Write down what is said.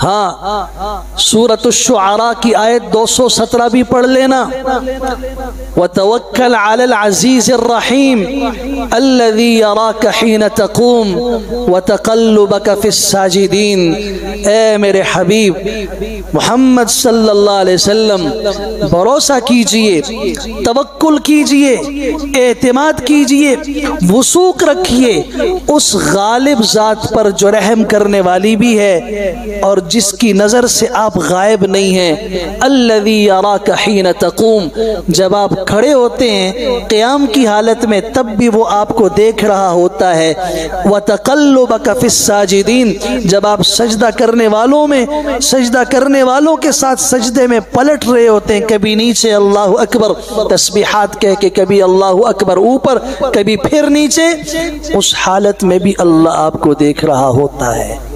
हाँ, सूरत अश-शुअरा की आयत 217 भी पढ़ लेना। व तवक्कल अलल अज़ीज़िर रहीम अल्लज़ी यराक हीन तक़ूम व तक़ल्लुबक फ़िस साजिदीन। ए मेरे हबीब मोहम्मद सल्लल्लाहु अलैहि वसल्लम, भरोसा कीजिए, तवक्कुल कीजिए, एतमाद कीजिए, वसूक रखिए उस गालिब ज़ात पर जो रहम करने वाली भी है और जिसकी नज़र से आप गायब नहीं हैं। अल्लज़ी यराका हीन तक़ूम, जब आप खड़े होते हैं क़याम की हालत में तब भी वो आपको देख रहा होता है। व तक़ल्लुबका फ़िस साजिदीन, जब आप सजदा करने वालों में, सजदा करने वालों के साथ सजदे में पलट रहे होते हैं, कभी नीचे अल्लाहु अकबर तस्बीहात कह के, कभी अल्लाहु अकबर ऊपर, कभी फिर नीचे, उस हालत में भी अल्लाह आपको देख रहा होता है।